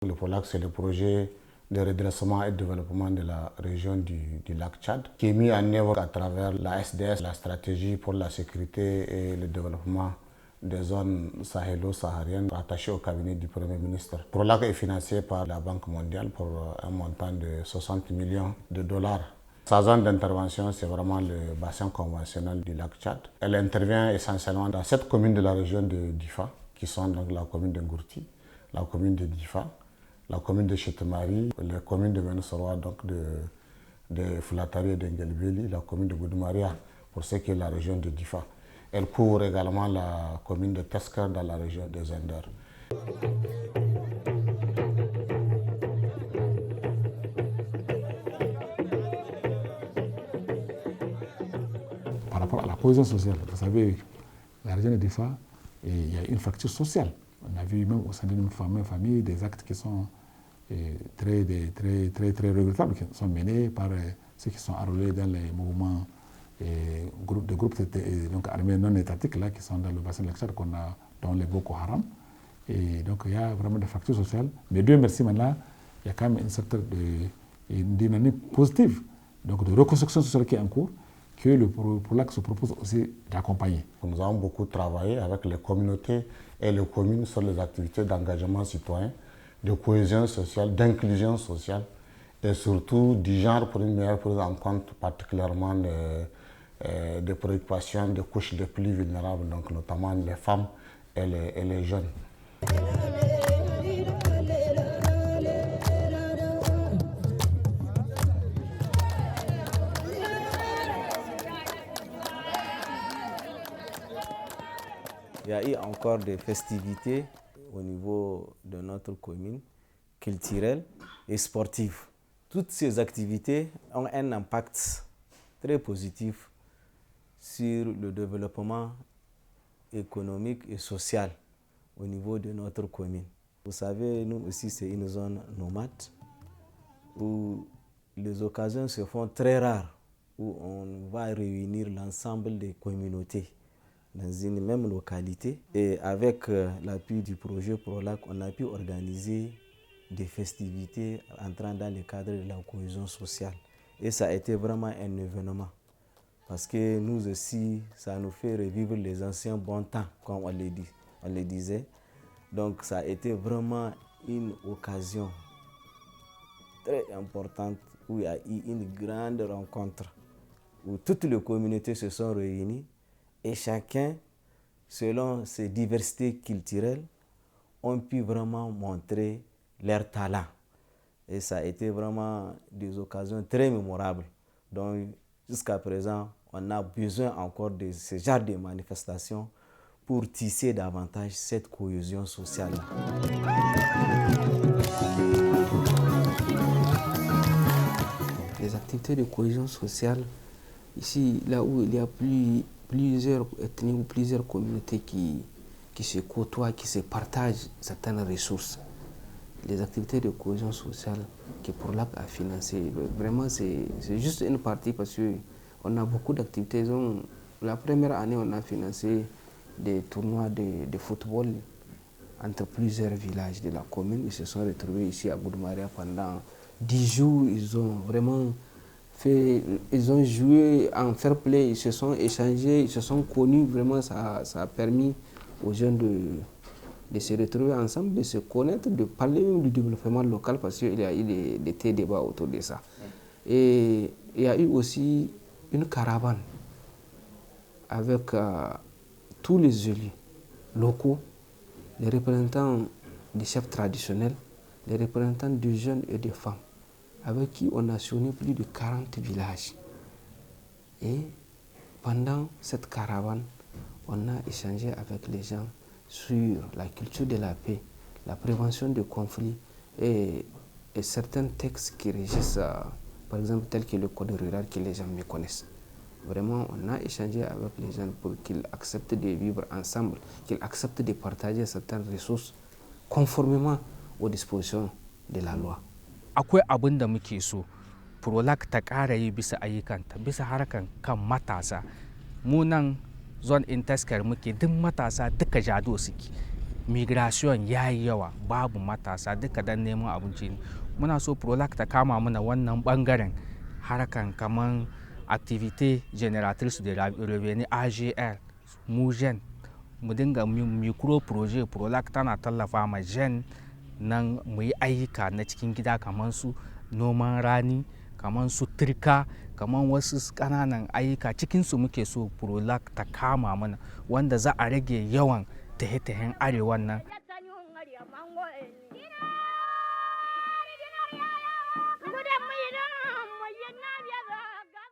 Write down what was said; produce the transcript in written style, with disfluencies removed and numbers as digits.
Le PROLAC, c'est le projet de redressement et de développement de la région du lac Tchad, qui est mis en œuvre à travers la SDS, la stratégie pour la sécurité et le développement des zones sahélo-sahariennes rattachées au cabinet du Premier ministre. Le PROLAC est financé par la Banque mondiale pour un montant de 60 millions de dollars. Sa zone d'intervention, c'est vraiment le bassin conventionnel du lac Tchad. Elle intervient essentiellement dans 7 communes de la région de Difa, qui sont donc la commune de Ngourti, la commune de Difa, la commune de Chetemari, les communes de Menosoroa, donc de Foulatari et de Ngelbeli, la commune de Goudoumaria, pour ce qui est la région de Difa. Elle couvre également la commune de Tesker dans la région de Zender. Par rapport à la cohésion sociale, vous savez, la région de Difa, il y a une fracture sociale. On a vu même au sein d'une famille des actes qui sont très regrettables, qui sont menés par ceux qui sont enrôlés dans les mouvements de groupes donc armés non étatiques là, qui sont dans le bassin de l'Axar, dont les Boko Haram. Et donc il y a vraiment des fractures sociales. Mais Dieu merci, maintenant, il y a quand même une certaine une dynamique positive, donc de reconstruction sociale qui est en cours, que le PROLAC se propose aussi d'accompagner. Nous avons beaucoup travaillé avec les communautés et les communes sur les activités d'engagement citoyen, de cohésion sociale, d'inclusion sociale et surtout du genre pour une meilleure prise en compte particulièrement des préoccupations des couches les plus vulnérables, donc notamment les femmes et les jeunes. Il y a eu encore des festivités au niveau de notre commune, culturelles et sportives. Toutes ces activités ont un impact très positif sur le développement économique et social au niveau de notre commune. Vous savez, nous aussi, c'est une zone nomade où les occasions se font très rares, où on va réunir l'ensemble des communautés dans une même localité. Et avec l'appui du projet PROLAC, on a pu organiser des festivités entrant dans le cadre de la cohésion sociale. Et ça a été vraiment un événement. Parce que nous aussi, ça nous fait revivre les anciens bons temps, comme on le disait. Donc ça a été vraiment une occasion très importante où il y a eu une grande rencontre, où toutes les communautés se sont réunies et chacun, selon ses diversités culturelles, ont pu vraiment montrer leur talent. Et ça a été vraiment des occasions très mémorables. Donc jusqu'à présent, on a besoin encore de ce genre de manifestations pour tisser davantage cette cohésion sociale. Les activités de cohésion sociale, ici, là où il y a plusieurs ethnies ou plusieurs communautés qui se côtoient, qui se partagent certaines ressources. Les activités de cohésion sociale que PROLAC a financées, vraiment c'est juste une partie parce qu'on a beaucoup d'activités. La première année, on a financé des tournois de football entre plusieurs villages de la commune. Ils se sont retrouvés ici à Goudoumaria pendant 10 jours. Ils ont vraiment ils ont joué en fair play, ils se sont échangés, ils se sont connus. Vraiment, ça a permis aux jeunes de se retrouver ensemble, de se connaître, de parler même du développement local parce qu'il y a eu des débats autour de ça. Et il y a eu aussi une caravane avec tous les élus locaux, les représentants des chefs traditionnels, les représentants des jeunes et des femmes, avec qui on a sillonné plus de 40 villages. Et pendant cette caravane, on a échangé avec les gens sur la culture de la paix, la prévention des conflits et certains textes qui régissent, par exemple, tels que le code rural que les gens méconnaissent. Vraiment, on a échangé avec les gens pour qu'ils acceptent de vivre ensemble, qu'ils acceptent de partager certaines ressources conformément aux dispositions de la loi. Akwai abin da muke so PROLAC ta ƙara yi bisa ayyukanta, bisa harkan kan matasa. Mu nan zone in Tesker muke duk matasa duka jado suke. migration ya yi yawa, babu matasa duka dan neman abinci ne. Muna so Prolac ta kama mana wannan bangaren harkan kaman activité génératrice de revenu AGR, mu jeune mu dinga micro projet. Prolac tana tallafa ma jeune nan mu yi ayyuka na cikin gida kamar su noman rani, kamar su turka, kamar wasu ƙananan ayyuka cikinsu muke so Prolac ta kama mana, wanda za a rage yawan tahe-tahen arewan nan.